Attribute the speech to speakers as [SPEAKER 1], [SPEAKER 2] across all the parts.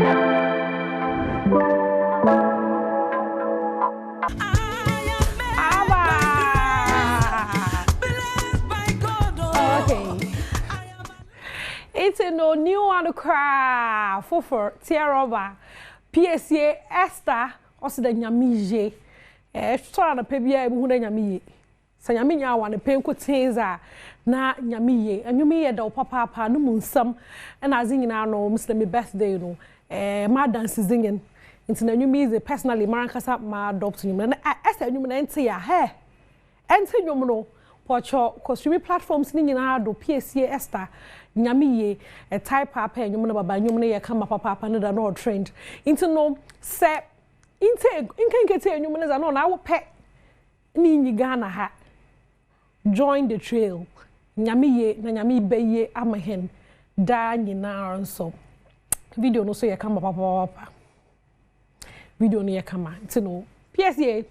[SPEAKER 1] It's no new one cry for Tiaroba PSA Esther also the Nyamije try na pebia ebu na Nyamiye Sanyami nya wan penko tenza na Nyamiye Anyumiye da papa no munsam na azingina no Muslim birthday no ma dance zingin into na Nyumize personally marankasa ma adopt nyum na Esther nyum na ente ya he ente nyum no pocho streaming platforms ni nyina do PSA Esther Nyamiye a type papa nyum na baba nyum na ye kama papa no da no trend into no se inte inkenkete nyum na za no na wo pe ni nyi Ghana ha join the trail Nyamiye na Nyami beye amahen da nyina nso video no so ye kama papa video no ye kama into no PSA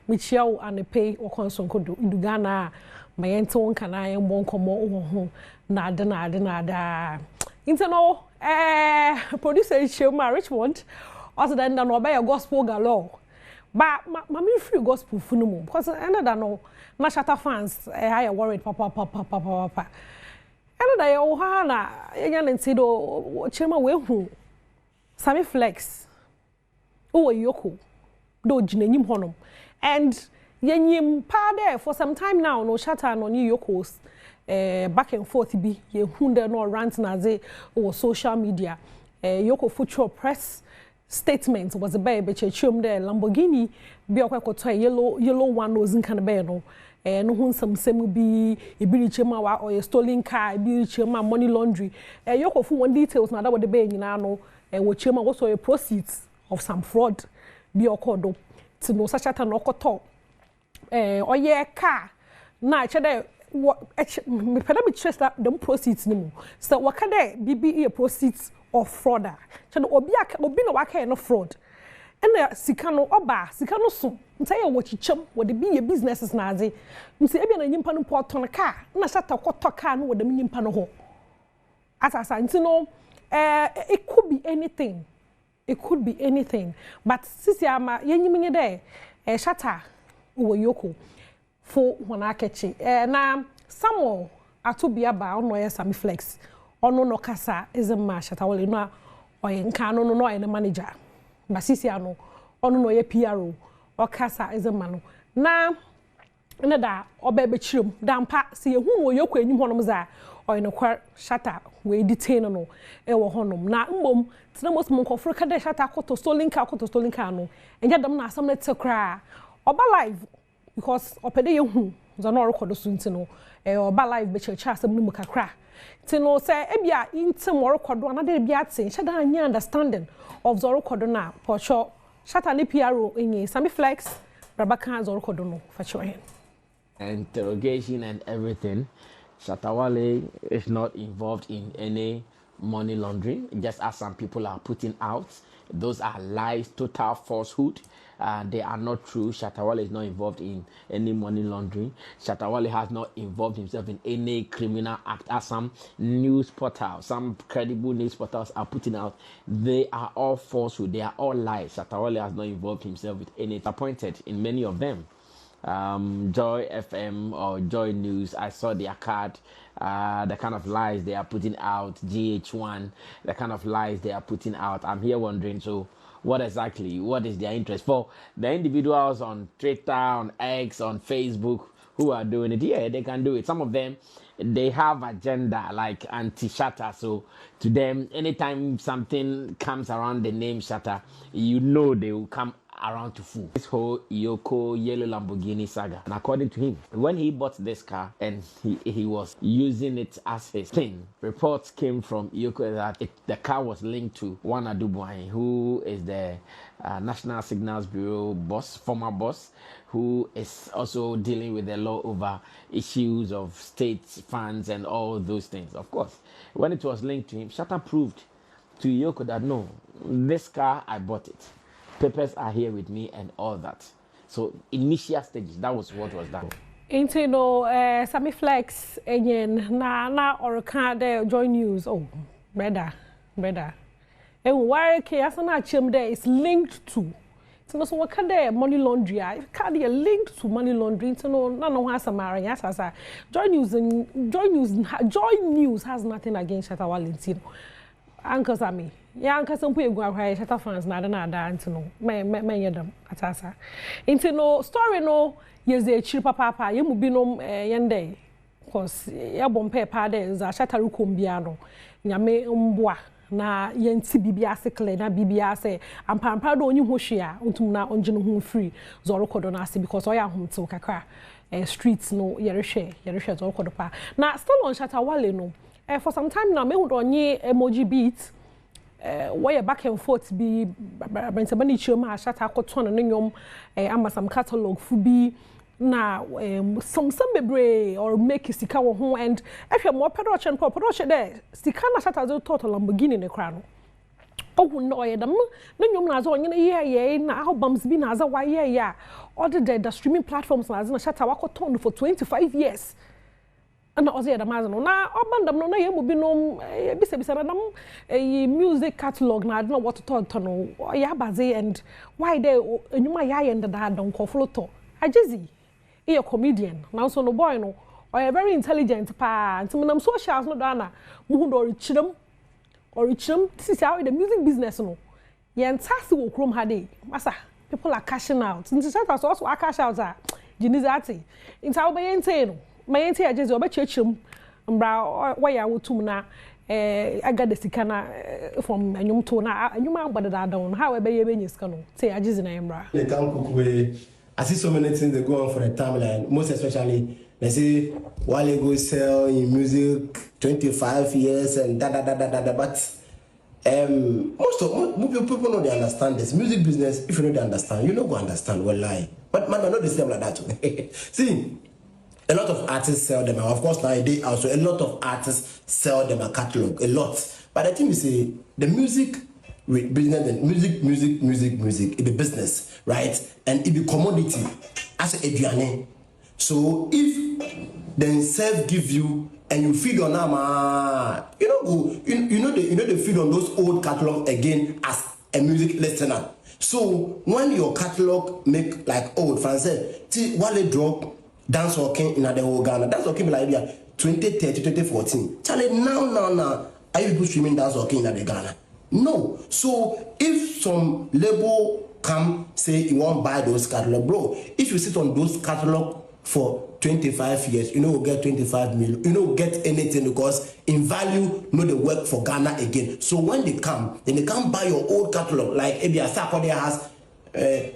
[SPEAKER 1] Michiao anepe wakonsonko do Ghana mayente wonka na ye mbonkomo ho nada internal producer Shema Richmond also then no be gospel galore but mama free gospel funumu because another no na Shatta fans I worried papa another ye o ha na enya ntido chema we hu Sammy Flex o yoko do ginanyim honom and yenyim pa there for some time now no Shatta no new yokos back and forth be ye hunde no rant na ze or social media yoko future press statement was a baby chechum there Lamborghini be okwakoto yellow one nose kan be no no hun some bi ibiri chema wa or stolen car ibiri chema money laundry yoko fu one details na that what the be nyina no wo chema was so proceeds of some fraud be okodo to no Shatta no okoto oye car na chede me peda me trace that them proceeds ni mu so waka there BBE proceeds of fraud chede obi no waka no fraud and sika no oba sika no so ntay wo chicham wo de bi businesses na ade nti e bi na nyimpa no porto no car na Shatta koto car no wo de nyimpa no ho asasa nti no it could be anything but sisi ama yenyim there Shatta wo yoko for wana kechi na Samuel atobia ba ono ye Sammy Flex ono no kasa ezema Shatta Wale no oye nka no no oye manager basisi ano ono no ye PRO o kasa ezema no na da obebe chirum dampa se ye hu wo yoko enyim honom za oye no kwa Shatta we detain no e wo honom na mbom tena mos monkofro ka de Shatta koto stolen car no enja dam na asam na tekra oba live because opede ye hu za no record so ntino oba live be church asem no kakra tino say e bia intem record na de bia tin Shatta anya understanding of the record na pocho Shatta ne PRO enye Sammy Flex Rabaka zo record no fa chohen
[SPEAKER 2] interrogation and everything. Shatta Wale is not involved in any money laundering, just as some people are putting out. Those are lies, total falsehood. They are not true. Shatta Wale is not involved in any money laundering. Shatta Wale has not involved himself in any criminal act, as some news portals, some credible news portals are putting out. They are all falsehood. They are all lies. Shatta Wale has not involved himself with any. Appointed in many of them. Joy FM or Joy News, I saw their card, the kind of lies they are putting out, GH1, the kind of lies they are putting out. I'm here wondering, so what is their interest? For the individuals on Twitter, on X, on Facebook, who are doing it, yeah, they can do it. Some of them, they have agenda like anti-Shatta, so to them, anytime something comes around the name Shatta, you know they will come around to fool. This whole Yoko yellow Lamborghini saga. And according to him, when he bought this car and he was using it as his thing, reports came from Yoko that the car was linked to one Adom, who is the National Signals Bureau boss, former boss, who is also dealing with the law over issues of state funds and all those things. Of course, when it was linked to him, Shatta proved to Yoko that no, this car, I bought it. Papers are here with me and all that. So initial stages, that was what was done.
[SPEAKER 1] Into no Sammy Flex again na or can Joy News. Oh, brother. And why Kayasana Chim there is linked to. So what can there money laundry? I can't be linked to money laundering. So no, none of us are married. Yes, as I Joy News has nothing against Shatta Wale. Uncle Sammy, yeah, Uncle some people go away. Shatta fans, nada, and no, may them at us. Into no story, no, yes, the cheaper papa, you will be no yende. Cause ya bompe pa de za Shatta Rukumbiano, Yame Umboa. Na yenti bibia se kle na bibia se ampampa do onyi ho hwea ontum na onje no ho free zoro kodo na ase because oya homto kakra streets no yere zoro kodo pa na still on Shatta Wale no for some time now me hu do onye emoji beat where back and forth be brentabani chioma Shatta akoto no nyom ama some catalog fu bi na some bebre or make sika wo ho and if you more production there sika na Shatta zo total Lamborghini ne kra no ohu no oyedam na nyom na zo onye ye na albums bi na za wa ye ya all the streaming platforms na Shatta wakoton for 25 years and ozo ye damazo no na obandam no na ye mu bi no bisa na dam music catalog na I don't know what to talk no ya baze and why there enyuma ya yenda da don kofolo to ajezi a comedian now so no boy no or a very intelligent pa and some socials no dana mu do richim this is how the music business no ye ntase wo krom ha dey masa people are cashing out nti Shatta so also cash out a jinizati nti how be yente no ma yente ajezi obechechim mbra waya wotum na aga the sika na from anyum to na anyuma agbadada don how be ye benye sika no say ajezi na mbra
[SPEAKER 3] they can cook way. I see so many things that go on for the timeline. Most especially, they say Wale go sell in music 25 years and da. But most people know they understand this music business. If you don't understand, you don't go understand. Well, lie. But man, not the same like that. See, a lot of artists sell them. Of course, nowadays also a lot of artists sell them a catalog. A lot. But I think we say the music. Business and music, it be business, right? And it be commodity as a Adriane. So if then self give you and you feed on them, you know they feed on those old catalog again as a music listener. So when your catalog make like old fans say, Wale drop dance walking in the whole Ghana, dance walking like 2013, 2014. Charlie now, are you people streaming dance walking in the Ghana? No. So if some label come say you won't buy those catalog, bro, if you sit on those catalog for 25 years, you know we'll get 25 million, you know we'll get anything because in value, no they work for Ghana again. So when they come, then they can't buy your old catalog like Ebia Sakode has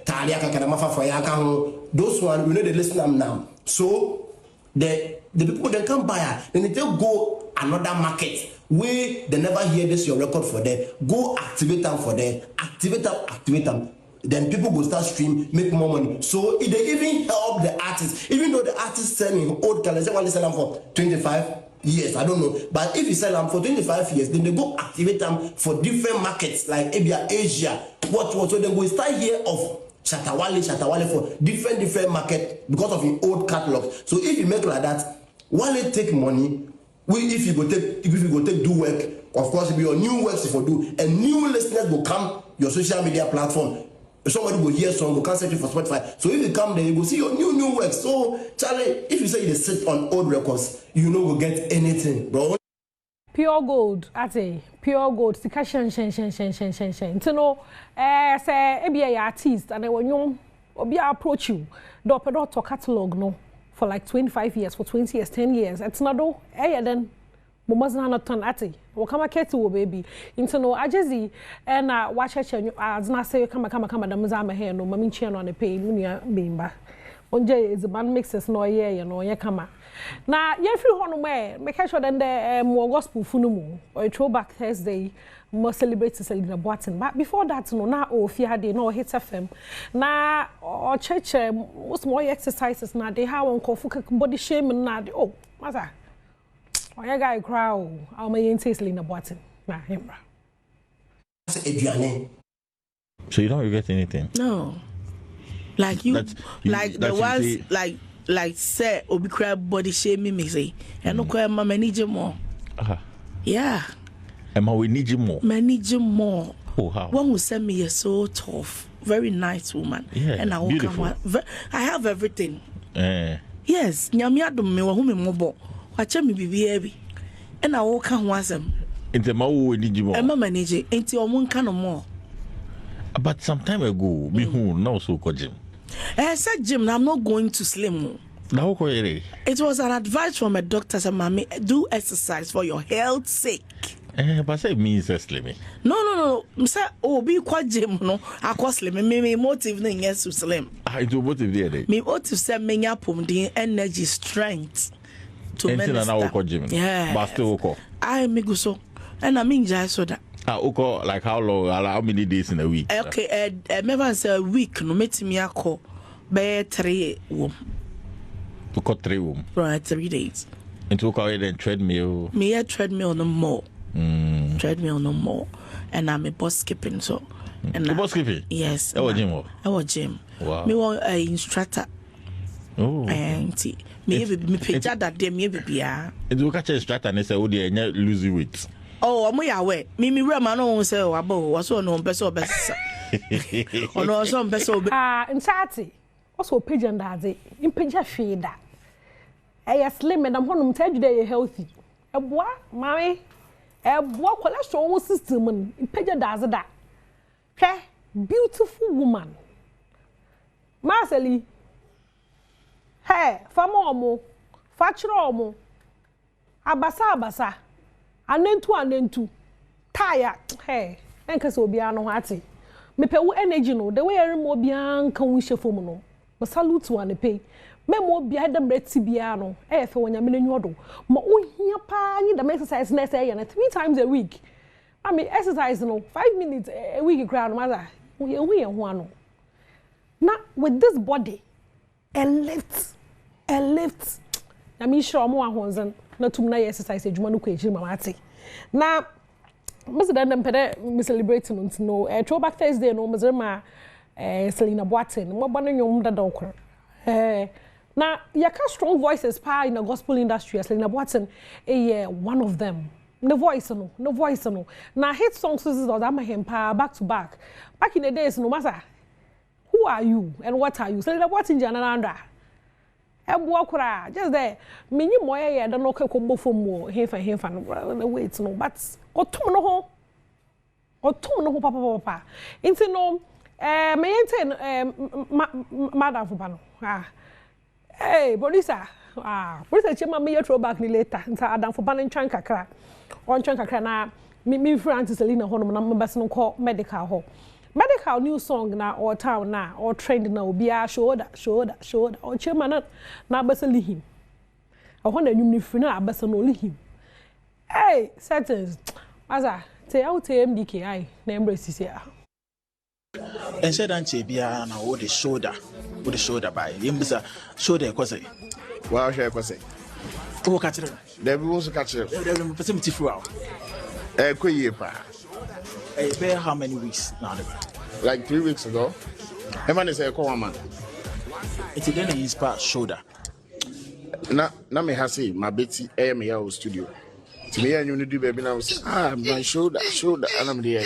[SPEAKER 3] Talia Kakanamafa for those one, you know they listen them now. So the people they can't buy it, then they just go another market. We they never hear this your record for them. Go activate them for them. Activate them. Then people will start stream, make more money. So if they even help the artists, even though the artists selling old colors, they want to sell them for 25 years. I don't know. But if you sell them for 25 years, then they go activate them for different markets like Asia. What? So they will start here of Shatta Wale for different market because of your old catalog. So if you make like that, Wale take money. If you go take do work, of course, it will be your new works if you do, and new listeners will come your social media platform. Somebody will hear song, will come search for Spotify. So if you come there, you will see your new works. So Charlie, if you say you sit on old records, you know we'll get anything, bro.
[SPEAKER 1] Pure gold, ate pure gold. Sika shen. You know, say a artist, and when you be approach you, do to catalog no. For like 25 years, for 20 years, 10 years. It's not do. Then, Momazana not turn ati. Wakama ketu baby. Into no ajezi and watch her chen. As na say come. The muzama hair no mami chen on the pay. Munia bimba. Onje is the band mixes no ye you know ye kama. Na ye feel hono me. Make sure then the more gospel funumu or a throwback Thursday. More celebrate Selina Boateng. But before that, no, now fear day, no hit FM. Now or church, most more exercises now. They have on coffee body shame and now. Oh, mother, oh, you guy crowd. How may say Selina Boateng? Nah, him.
[SPEAKER 4] So you don't regret anything?
[SPEAKER 5] No. Like you, like the ones
[SPEAKER 4] say,
[SPEAKER 5] like say obi crab body shaming me say. And no cry mama need you more. Yeah.
[SPEAKER 4] Emma, we need you more.
[SPEAKER 5] I need you more.
[SPEAKER 4] Oh, how?
[SPEAKER 5] One who sent me is so tough, very nice woman.
[SPEAKER 4] Yeah,
[SPEAKER 5] and I
[SPEAKER 4] beautiful.
[SPEAKER 5] I have everything.
[SPEAKER 4] Yes,
[SPEAKER 5] nyame adom me wo me mobo. Wacha me bibi and I walk on wasem.
[SPEAKER 4] Into my own digimo.
[SPEAKER 5] Emma manage enti omo nka no more.
[SPEAKER 4] But some time ago, me who now so called Jim.
[SPEAKER 5] I said, Jim, I'm not going to slim.
[SPEAKER 4] Now,
[SPEAKER 5] It was an advice from a doctor said, Mommy, do exercise for your health's sake.
[SPEAKER 4] But say me slim.
[SPEAKER 5] No. Say, oh, be quite Jim, no. I call slim. Me motive yes to slim.
[SPEAKER 4] I do motive there.
[SPEAKER 5] Me motive say me yapum the energy, strength to
[SPEAKER 4] minister.
[SPEAKER 5] Yeah.
[SPEAKER 4] But still okay.
[SPEAKER 5] I me go so. And I mean just so that.
[SPEAKER 4] Okay, like how long? How many days in a week?
[SPEAKER 5] Okay, never say a week. No, meet me ako by 3 womb.
[SPEAKER 4] To cut 3 womb.
[SPEAKER 5] Right, 3 days.
[SPEAKER 4] And to call it a treadmill.
[SPEAKER 5] Me a treadmill no more. Treadmill no more. And I'm a boss skipping so. And
[SPEAKER 4] the boss skipping?
[SPEAKER 5] Yes.
[SPEAKER 4] I was
[SPEAKER 5] gym.
[SPEAKER 4] Wow.
[SPEAKER 5] Me want a instructor.
[SPEAKER 4] Oh.
[SPEAKER 5] And me picture that day me be ya.
[SPEAKER 4] And you catch a instructor and say, oh dear, lose weight.
[SPEAKER 5] Oh, I'm away. Me rema no say abo was no person best. Oh no, some person
[SPEAKER 1] in Sati. Also pigeon that in pigeon feed that. Slim and I'm going to tell you they are healthy. A boy, mommy, a boy cholesterol system in pigeon does that. Beautiful woman. Marceli. Hey, famomo, fatromo. Abasa. Anentu tire hey enka so bia no hati me pe wo energy no the way mo bia nka wo hye no mo salute one pay me mo bia dem reti bia no e fe wonya me nwodo ma ohia pa ni dem exercise na say na 3 times a week I mean exercise no 5 minutes a week ground mother we ho ano na with this body a lift na me sure mo ahonzen na tum na exercise adwuma no kwa ejiri mama ate na Mr. Dandam pede me celebrating no throwback Thursday no mzema Selina Boateng mo bano nyom dada okro na yaka strong voices pa in the gospel industry Selina Boateng one of them no voice no na hit songs is that ma him pa back to back in the days no matter who are you and what are you Selina Boateng jananda Ebu kura just there minyi moye ya da no ka kombo fom hefa no wait no but otum no ho papa inti no me yente madam for no hey producer producer chema me your throwback ni later nta adam for ban ntwan kakra on twan kakra na me friend Selina ho no na mbas no call medical ho Medikal new song na or town na or trend na obia shoulder or chema na abasali him I na nyum ni free na abasa no li him hey settings maza te out MDK ai na embrace sia
[SPEAKER 6] and said anche bia na wo the shoulder by yimsa shoulder ko say
[SPEAKER 7] wa hwe ko say
[SPEAKER 6] wo ka tire
[SPEAKER 7] there be wo so ka tire
[SPEAKER 6] there be person ti fu out
[SPEAKER 7] koye pa
[SPEAKER 6] bear how many weeks now?
[SPEAKER 7] Like 3 weeks ago. Everyone is a common man.
[SPEAKER 6] It's again a inspire shoulder.
[SPEAKER 7] Na me has my Betty me your studio. To me and you do baby now say my shoulder and I'm there.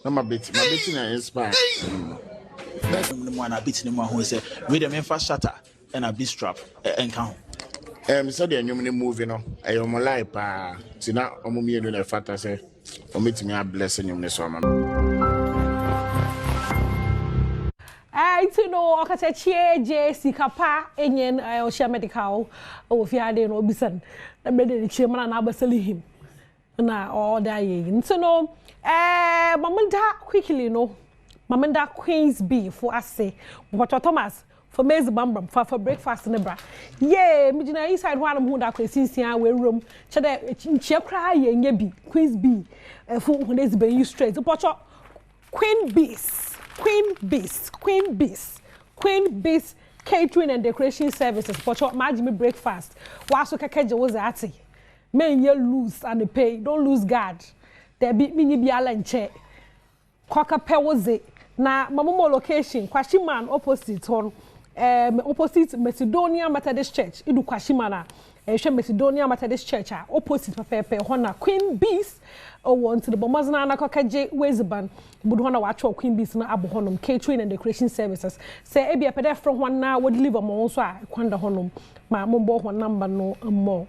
[SPEAKER 7] Na my Betty na inspire.
[SPEAKER 6] The one I beat him who say with them first Shatta and a beat strap and count.
[SPEAKER 7] So the new movie no. I am alive pa. Tina omumi enu na fata say omiti me a blessing you so man.
[SPEAKER 1] Iti no okata chie je sikapa enyen o medical o fiade no obisan na bede ni chie mana na abasali him na all that ye nti no mamanda quickly no mamanda Queen's B for ase Dr. Thomas for maize bambam for breakfast ne bra yeah me gina inside one am hu da kwasinsia we room che de nchie kra ye nya bi Queen's B for hu dey be you straight pocho Queen Bees catering and decoration services pocho majimi breakfast waso kekeje wo zati men ye lose and pay don't lose guard there be me bi ala nche koka pewoze na mamomo location Kwashiman opposite on opposite Macedonia Methodist Church idu Kwashimana Macedonia Methodist Church opposite Pepe Hona Queen Bees want the Bomazana na Kokaje Wezeban Budwana watch Queen Bees na Abu catering and decoration services. Say Ebia Pede from one now would live among so Quanda Honum, my mumbo one number no more.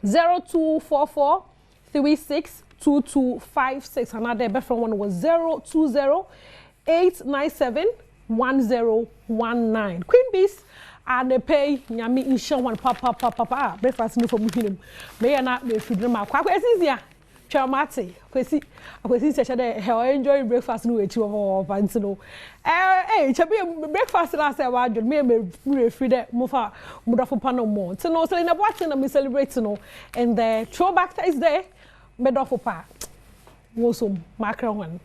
[SPEAKER 1] 0244 362256. Another different one was 020 897 1019. Queen Bees and they pay nyami insha one papa breakfast no for me. May not be food ma kwa easier. Chamati kwesi se de enjoy breakfast no echi of pantino. Chabi breakfast last say wa me free de mo fa mudafo pano mo. So no Selina Boateng na me celebrate no and the throwback Thursday medofo pa. Wo so makra one.